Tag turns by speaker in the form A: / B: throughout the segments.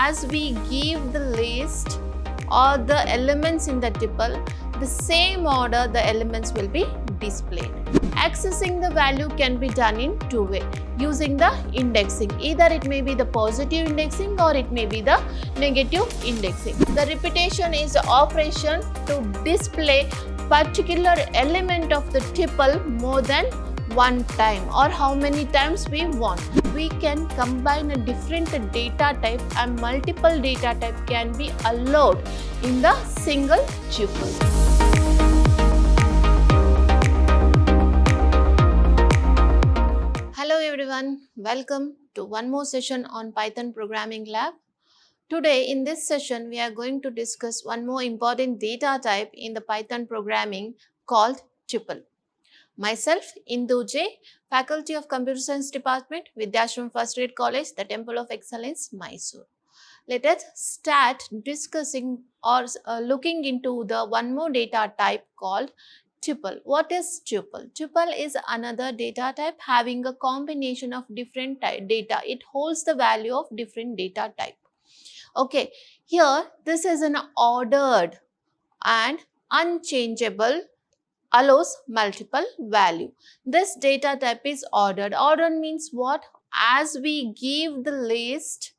A: as we give the list or the elements in the tuple, the same order the elements will be displayed. Accessing the value can be done in two ways using the indexing. Either it may be the positive indexing or it may be the negative indexing. The repetition is the operation to display particular element of the tuple more than one time or how many times we want. We can combine a different data type and multiple data type can be allowed in the single tuple. Hello everyone, welcome to one more session on Python Programming Lab. Today in this session we are going to discuss one more important data type in the Python programming called tuple. Myself, Indu J, Faculty of Computer Science Department, Vidhyaashram First Grade College, the Temple of Excellence, MYSURU. Let us start discussing or looking into the one more data type called tuple. What is tuple? Tuple is another data type having a combination of different data. It holds the value of different data type. Okay, here this is an ordered and unchangeable allows multiple value. This data type is ordered. Ordered means what? As we give the list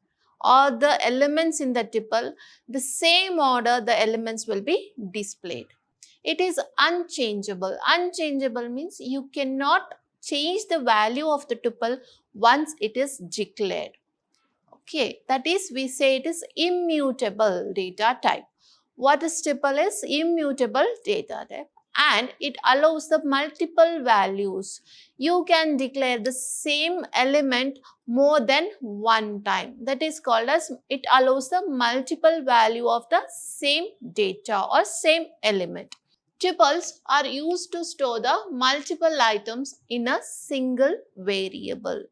A: or the elements in the tuple, the same order the elements will be displayed. It is unchangeable. Unchangeable means you cannot change the value of the tuple once it is declared. Okay, that is we say it is immutable data type. What is tuple is? Immutable data type. And it allows the multiple values. You can declare the same element more than one time. That is called as it allows the multiple value of the same data or same element. Tuples are used to store the multiple items in a single variable.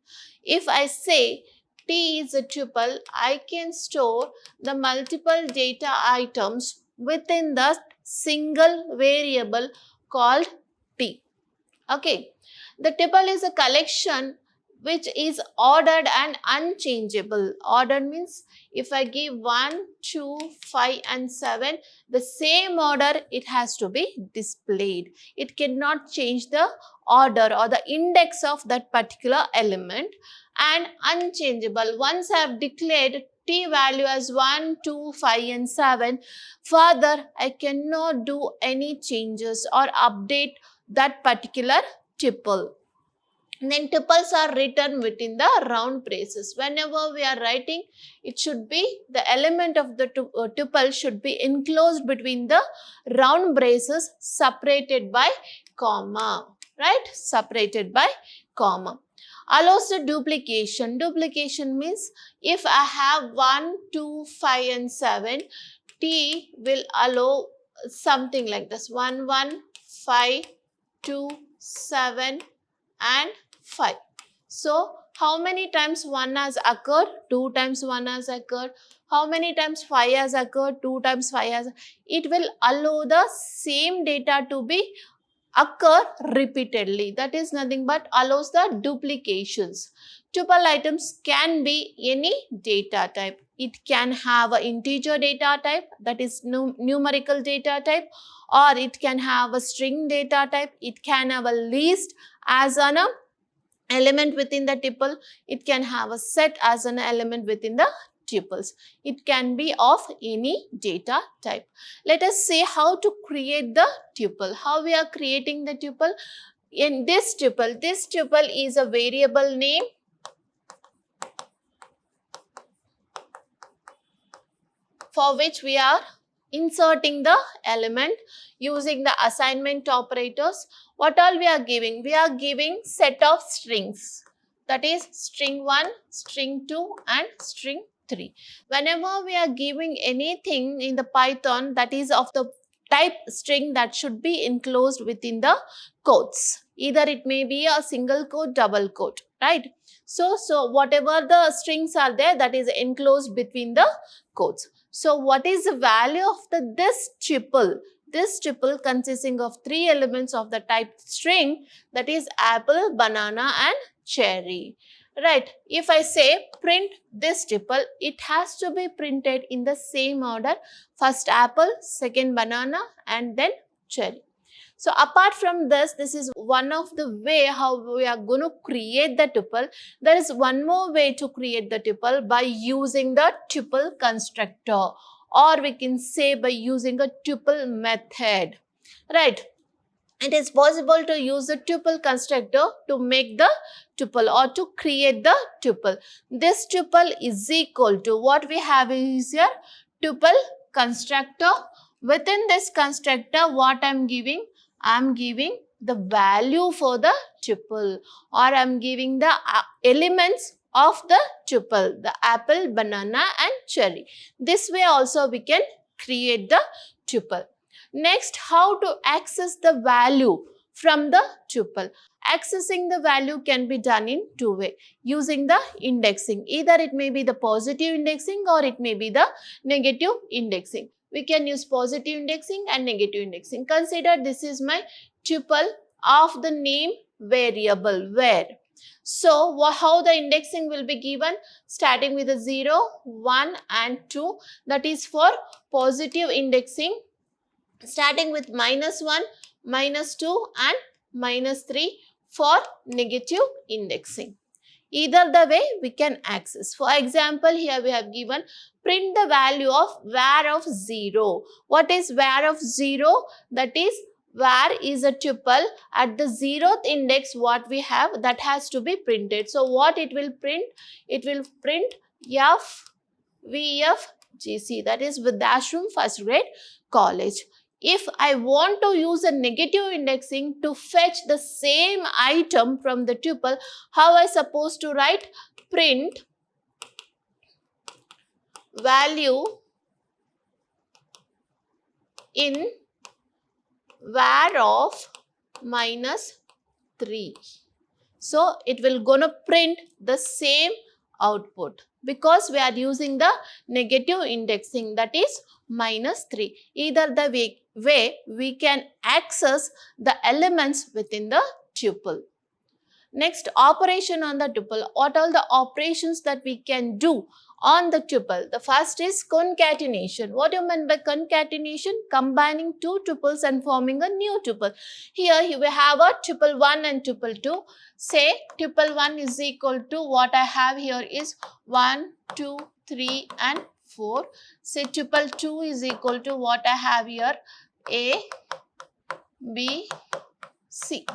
A: If I say T is a tuple, I can store the multiple data items within the single variable called T. Okay, the tuple is a collection which is ordered and unchangeable. Ordered means if I give 1, 2, 5 and 7, the same order it has to be displayed. It cannot change the order or the index of that particular element. And unchangeable, once I have declared T value as 1, 2, 5 and 7, further I cannot do any changes or update that particular tuple. Then tuples are written within the round braces. Whenever we are writing, it should be the element of the tuple should be enclosed between the round braces separated by comma, right? Separated by comma. Allows the duplication. Duplication means if I have 1, 2, 5 and 7, T will allow something like this 1, 1, 5, 2, 7 and 5. So, how many times 1 has occurred? 2 times 1 has occurred. How many times 5 has occurred? 2 times 5 has. It will allow the same data to be occur repeatedly. That is nothing but allows the duplications. Tuple items can be any data type. It can have an integer data type, that is numerical data type, or it can have a string data type. It can have a list as an element within the tuple. It can have a set as an element within the tuples. It can be of any data type. Let us see how to create the tuple. How we are creating the tuple? In this tuple is a variable name. For which we are inserting the element using the assignment operators. What all we are giving? We are giving set of strings. That is string 1, string 2 and string 3. Whenever we are giving anything in the Python that is of the type string, that should be enclosed within the quotes. Either it may be a single quote, double quote, right? So whatever the strings are there, that is enclosed between the quotes. So what is the value of this tuple? This tuple consisting of 3 elements of the type string, that is apple, banana and cherry. Right, if I say print this tuple, it has to be printed in the same order. First apple, second banana, and then cherry. So apart from this, this is one of the way how we are going to create the tuple. There is one more way to create the tuple by using the tuple constructor, or we can say by using a tuple method. Right. It is possible to use the tuple constructor to make the tuple or to create the tuple. This tuple is equal to what we have is here tuple constructor. Within this constructor, what I am giving? I am giving the value for the tuple, or I am giving the elements of the tuple, the apple, banana and cherry. This way also we can create the tuple. Next, how to access the value from the tuple. Accessing the value can be done in two ways, using the indexing. Either it may be the positive indexing or it may be the negative indexing. We can use positive indexing and negative indexing. Consider this is my tuple of the name variable where. So, how the indexing will be given? Starting with a 0, 1 and 2, that is for positive indexing. Starting with -1, -2 and -3 for negative indexing. Either the way we can access. For example, here we have given print the value of var of 0. What is var of 0? That is var is a tuple at the 0th index what we have that has to be printed. So what it will print? It will print VFGC, that is Vidhyaashram first grade college. If I want to use a negative indexing to fetch the same item from the tuple, how I supposed to write? Print value in var of -3. So it will gonna print the same output because we are using the negative indexing, that is -3. Either the way we can access the elements within the tuple. Next, operation on the tuple. What are the operations that we can do on the tuple? The first is concatenation. What do you mean by concatenation? Combining two tuples and forming a new tuple. Here we have a tuple 1 and tuple 2. Say tuple 1 is equal to what I have here is 1, 2, 3 and 4. Say tuple 2 is equal to what I have here, A, B, C.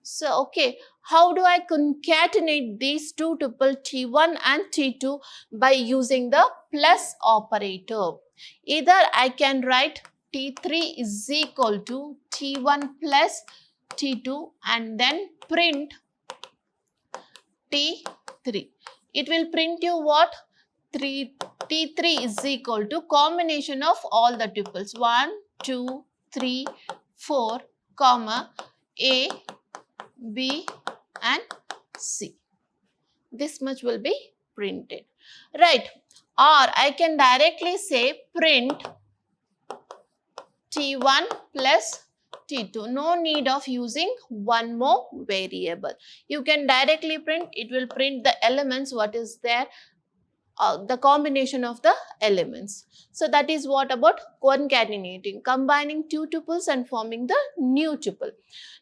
A: So, okay, how do I concatenate these two tuples T1 and T2? By using the plus operator. Either I can write T3 is equal to T1 plus T2 and then print T3. It will print you what? T3 is equal to combination of all the tuples 1, 2, 3, 4, comma, A, B and C. This much will be printed. Right. Or I can directly say print T1 plus T2. No need of using one more variable. You can directly print. It will print the elements what is there. The combination of the elements. So that is what about concatenating, combining two tuples and forming the new tuple.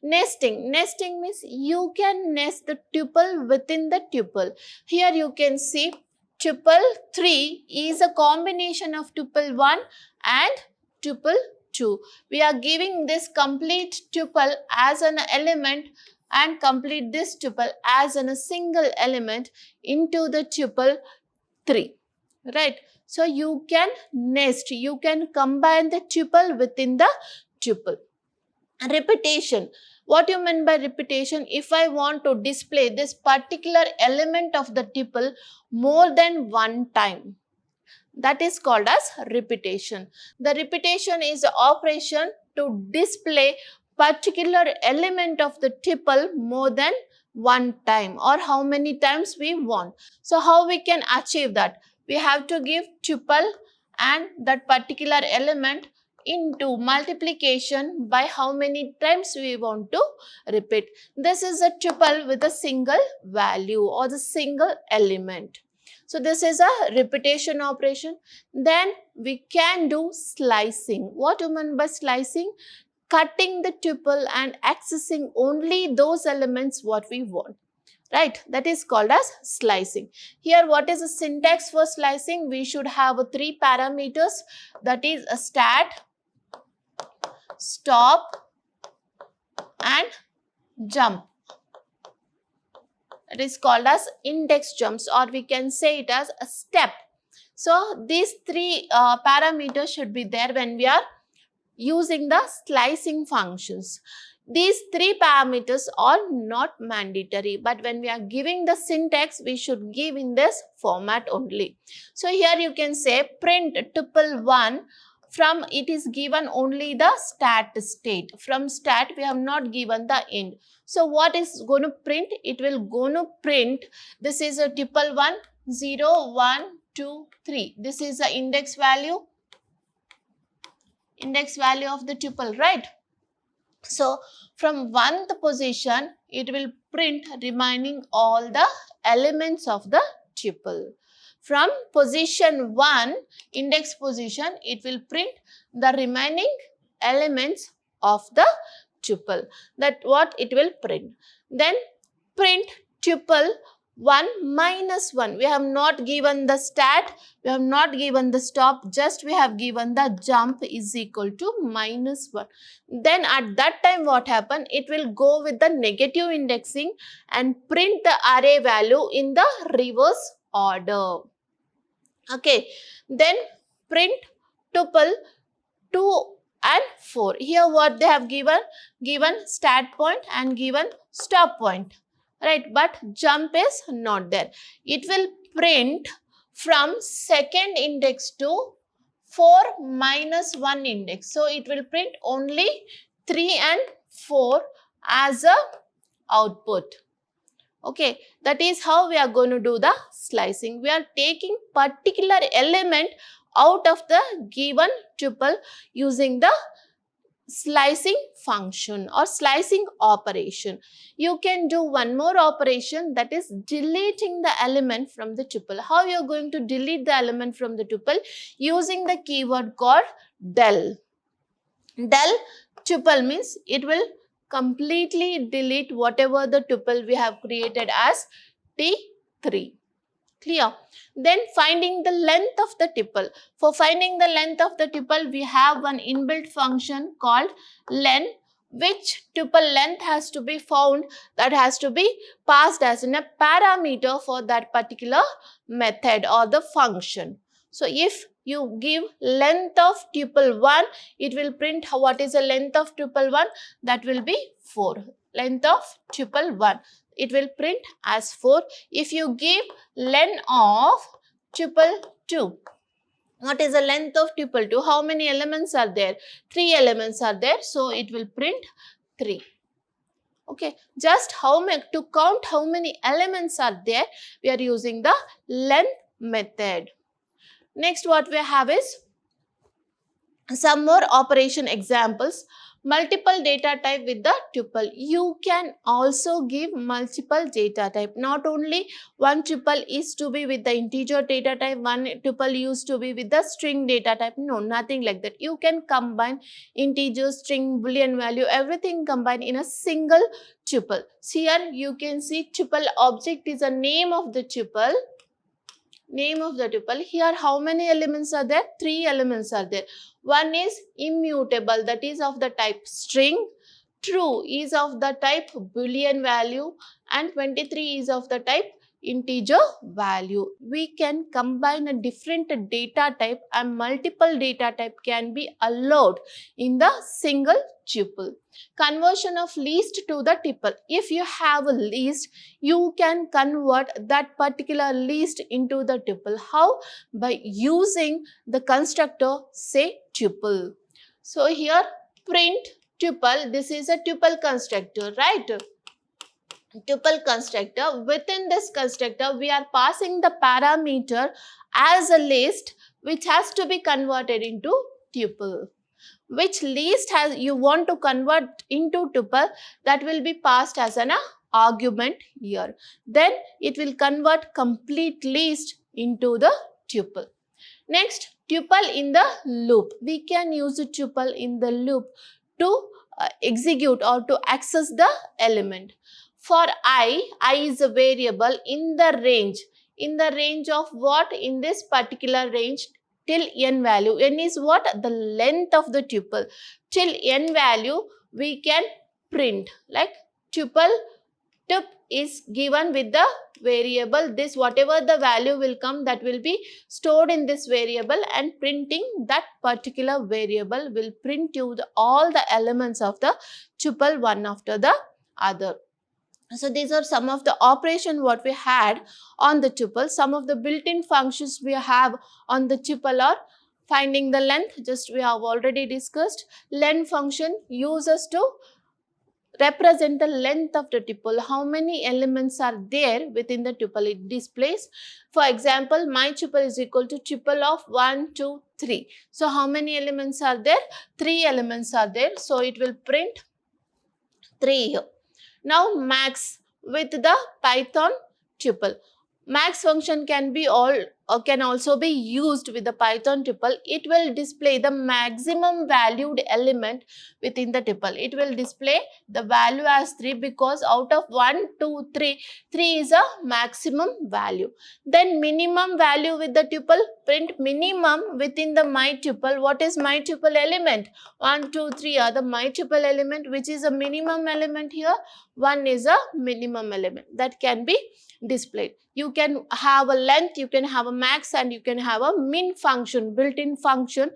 A: Nesting. Nesting means you can nest the tuple within the tuple. Here you can see tuple 3 is a combination of tuple 1 and tuple 2. We are giving this complete tuple as an element and complete this tuple as a single element into the tuple 3, right? So you can nest, you can combine the tuple within the tuple. Repetition. What you mean by repetition? If I want to display this particular element of the tuple more than one time, that is called as repetition. The repetition is the operation to display particular element of the tuple more than one time or how many times we want. So how we can achieve that? We have to give tuple and that particular element into multiplication by how many times we want to repeat. This is a tuple with a single value or the single element. So this is a repetition operation. Then we can do slicing. What do you mean by slicing? Cutting the tuple and accessing only those elements what we want. Right, that is called as slicing. Here, what is the syntax for slicing? We should have 3 parameters, that is a start, stop and jump. It is called as index jumps, or we can say it as a step. So these 3 parameters should be there when we are using the slicing functions. These 3 parameters are not mandatory, but when we are giving the syntax, we should give in this format only. So here you can say print tuple 1 from, it is given only the start state. From start we have not given the end. So what is going to print? It will going to print, this is a tuple 1, 0, 1, 2, 3. This is the index value of the tuple, right? So from 1th position, it will print remaining all the elements of the tuple. From position 1, index position, it will print the remaining elements of the tuple. That what it will print. Then print tuple 1 minus 1. We have not given the start, we have not given the stop, just we have given the jump is equal to minus 1. Then at that time what happened? It will go with the negative indexing and print the array value in the reverse order. Okay, then print tuple 2 and 4. Here what they have given? Given start point and given stop point. Right, but jump is not there. It will print from 2nd index to 4 minus 1 index. So it will print only 3 and 4 as a output. Okay, that is how we are going to do the slicing. We are taking particular element out of the given tuple using the slicing function or slicing operation. You can do one more operation, that is deleting the element from the tuple. How you are going to delete the element from the tuple? Using the keyword called del. Del tuple means it will completely delete whatever the tuple we have created as T3. Clear? Then finding the length of the tuple. For finding the length of the tuple, we have one inbuilt function called len, which tuple length has to be found, that has to be passed as in a parameter for that particular method or the function. So if you give length of tuple 1, it will print what is the length of tuple 1, that will be 4. Length of tuple 1. It will print as 4. If you give len of tuple 2, what is the length of tuple 2? How many elements are there? 3 elements are there. So it will print 3. Okay, just to count how many elements are there, we are using the length method. Next, what we have is some more operation examples. Multiple data type with the tuple. You can also give multiple data type. Not only one tuple is to be with the integer data type, one tuple used to be with the string data type. No, nothing like that. You can combine integer, string, boolean value, everything combined in a single tuple. So here you can see tuple object is a name of the tuple. Name of the tuple. Here how many elements are there? 3 elements are there. One is immutable, that is of the type string. True is of the type boolean value, and 23 is of the type integer value. We can combine a different data type, and multiple data type can be allowed in the single tuple. Conversion of list to the tuple. If you have a list, you can convert that particular list into the tuple. How? By using the constructor say tuple. So here print tuple, this is a tuple constructor, right? Tuple constructor. Within this constructor, we are passing the parameter as a list which has to be converted into tuple. which least has you want to convert into tuple, that will be passed as an argument here. Then it will convert complete list into the tuple. Next, tuple in the loop. We can use a tuple in the loop to execute or to access the element. For I is a variable in the range. In the range of what? In this particular range till n value. N is what? The length of the tuple. Till n value we can print like tuple tup is given with the variable. This whatever the value will come, that will be stored in this variable, and printing that particular variable will print you all the elements of the tuple one after the other. So these are some of the operation what we had on the tuple. Some of the built-in functions we have on the tuple are finding the length, just we have already discussed. Len function uses to represent the length of the tuple, how many elements are there within the tuple it displays. For example, my tuple is equal to tuple of 1, 2, 3. So how many elements are there? 3 elements are there. So it will print 3 here. Now max with the Python tuple. Max function can be can also be used with the Python tuple. It will display the maximum valued element within the tuple. It will display the value as 3 because out of 1, 2, 3, 3 is a maximum value. Then minimum value with the tuple, print minimum within the my tuple. What is my tuple element? 1, 2, 3 are the my tuple element, which is a minimum element here. 1 is a minimum element that can be displayed. You can have a length, you can have a max, and you can have a min function, built-in function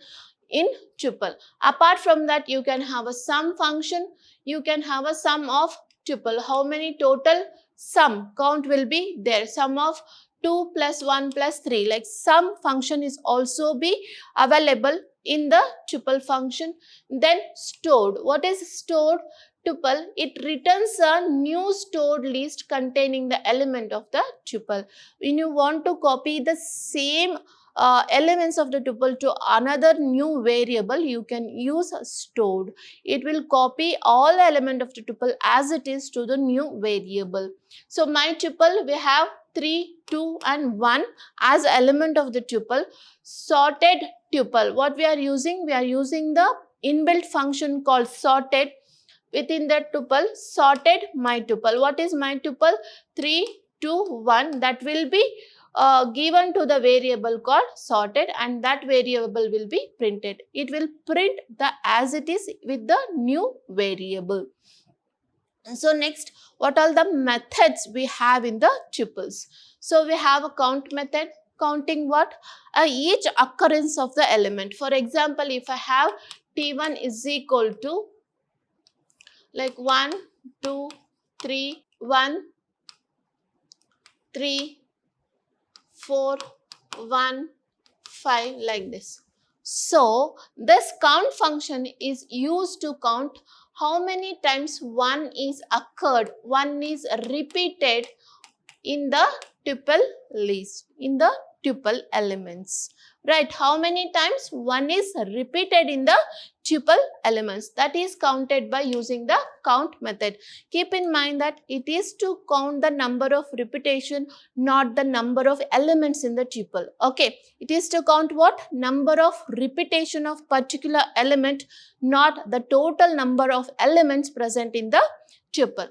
A: in tuple. Apart from that, you can have a sum function, you can have a sum of tuple. How many total sum count will be there? Sum of 2 plus 1 plus 3, like sum function is also be available in the tuple function. Then stored. What is stored? Tuple, it returns a new stored list containing the element of the tuple. When you want to copy the same elements of the tuple to another new variable, you can use stored. It will copy all the element of the tuple as it is to the new variable. So my tuple, we have 3, 2 and 1 as element of the tuple. Sorted tuple, what we are using? We are using the inbuilt function called sorted. Within that tuple, sorted my tuple. What is my tuple? 3, 2, 1. That will be given to the variable called sorted, and that variable will be printed. It will print the as it is with the new variable. So next, what are the methods we have in the tuples? So we have a count method, counting what? Each occurrence of the element. For example, if I have T1 is equal to like 1, 2, 3, 1, 3, 4, 1, 5, like this. So this count function is used to count how many times 1 is occurred, 1 is repeated in the tuple list, in the tuple elements. Right, how many times 1 is repeated in the tuple elements, that is counted by using the count method. Keep in mind that it is to count the number of repetition, not the number of elements in the tuple. Okay, it is to count what? Number of repetition of particular element, not the total number of elements present in the tuple.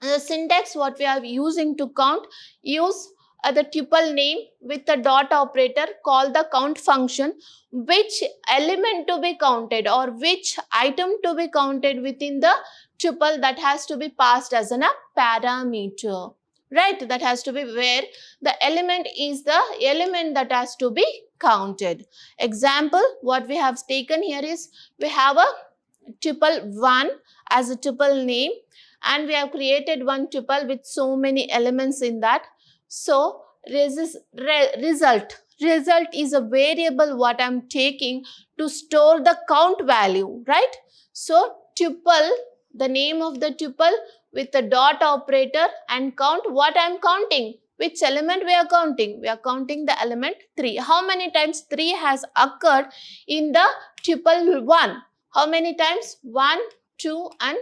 A: The syntax what we are using to count, use the tuple name with the dot operator, call the count function, which element to be counted or which item to be counted within the tuple, that has to be passed as a parameter. Right, that has to be where the element is the element that has to be counted. Example, what we have taken here is, we have a tuple 1 as a tuple name, and we have created one tuple with so many elements in that. So result is a variable what I am taking to store the count value, right? So tuple, the name of the tuple with the dot operator, and count what I am counting. Which element we are counting? We are counting the element 3. How many times 3 has occurred in the tuple 1? How many times? 1, 2 and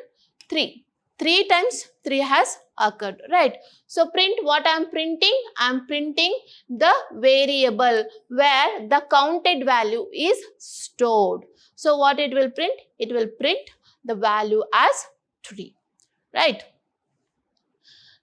A: 3. 3 times 3 has occurred, right? So print what I am printing? I am printing the variable where the counted value is stored. So what it will print? It will print the value as 3, right?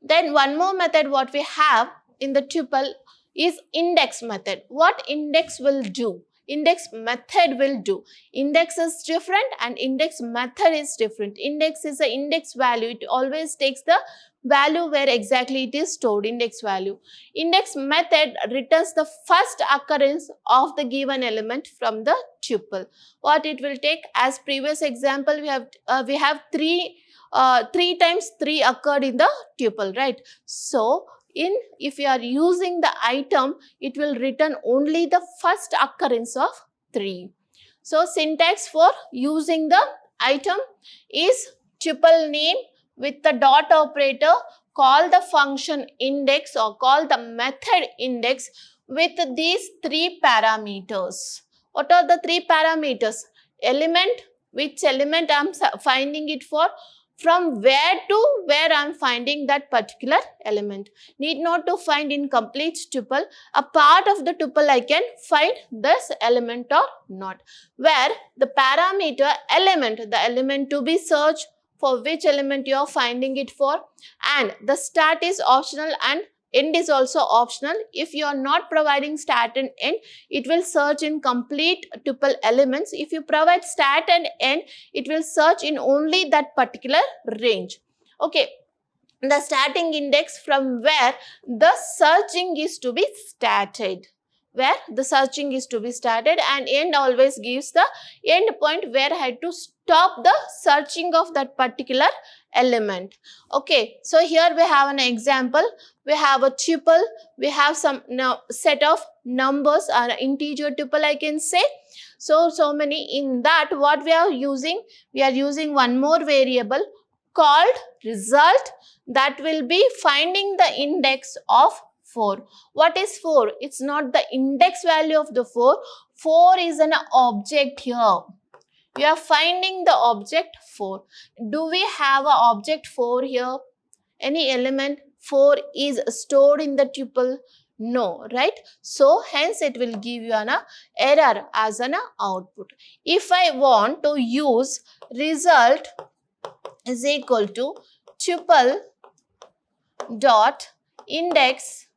A: Then one more method what we have in the tuple is index method. What index will do? Index method will do. Index is different and index method is different. Index is the index value. It always takes the value where exactly it is stored, index value. Index method returns the first occurrence of the given element from the tuple. What it will take? As previous example, we have 3 times 3 occurred in the tuple, right? So if you are using the item, it will return only the first occurrence of 3. So syntax for using the item is tuple name with the dot operator, call the function index or call the method index with these 3 parameters. What are the 3 parameters? Element, which element I am finding it for, from where to where I am finding that particular element. Need not to find in complete tuple. A part of the tuple I can find this element or not. Where the parameter element, the element to be searched, for which element you are finding it for, and the start is optional and end is also optional. If you are not providing start and end, it will search in complete tuple elements. If you provide start and end, it will search in only that particular range. Okay, the starting index from where the searching is to be started, where the searching is to be started, and end always gives the end point where I had to stop the searching of that particular element. Okay, so here we have an example. We have a tuple, we have some set of numbers or integer tuple I can say. So many. In that, what we are using? We are using one more variable called result that will be finding the index of 4. What is 4? It's not the index value of the 4. 4 is an object here. You are finding the object 4. Do we have an object 4 here? Any element 4 is stored in the tuple? No, right? So hence it will give you an error as an output. If I want to use result is equal to tuple dot index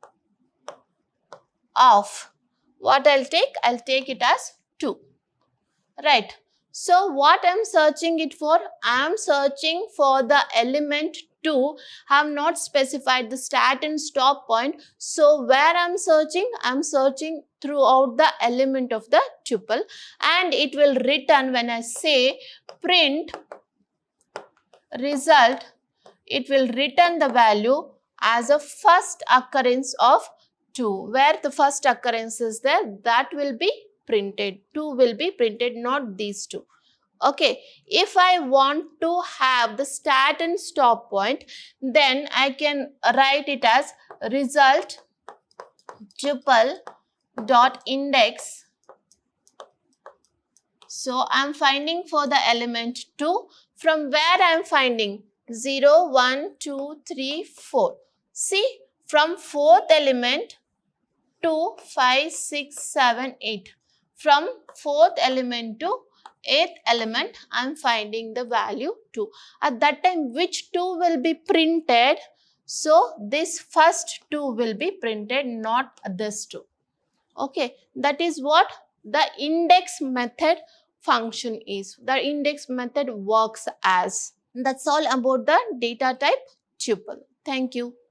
A: of what I'll take it as 2, right? So what I'm searching it for? I'm searching for the element 2. I have not specified the start and stop point. So where I'm searching throughout the element of the tuple, and it will return when I say print result, it will return the value as a first occurrence of 2. Where the first occurrence is there, that will be printed. 2 will be printed, not these 2. Okay, if I want to have the start and stop point, then I can write it as result tuple dot index. So I am finding for the element 2. From where I am finding? 0, 1, 2, 3, 4. See, from 4th element to 5, 6, 7, 8. From 4th element to 8th element, I am finding the value 2. At that time, which 2 will be printed? So this first 2 will be printed, not this 2. Okay, that is what the index method function is. The index method works as. That's all about the data type tuple. Thank you.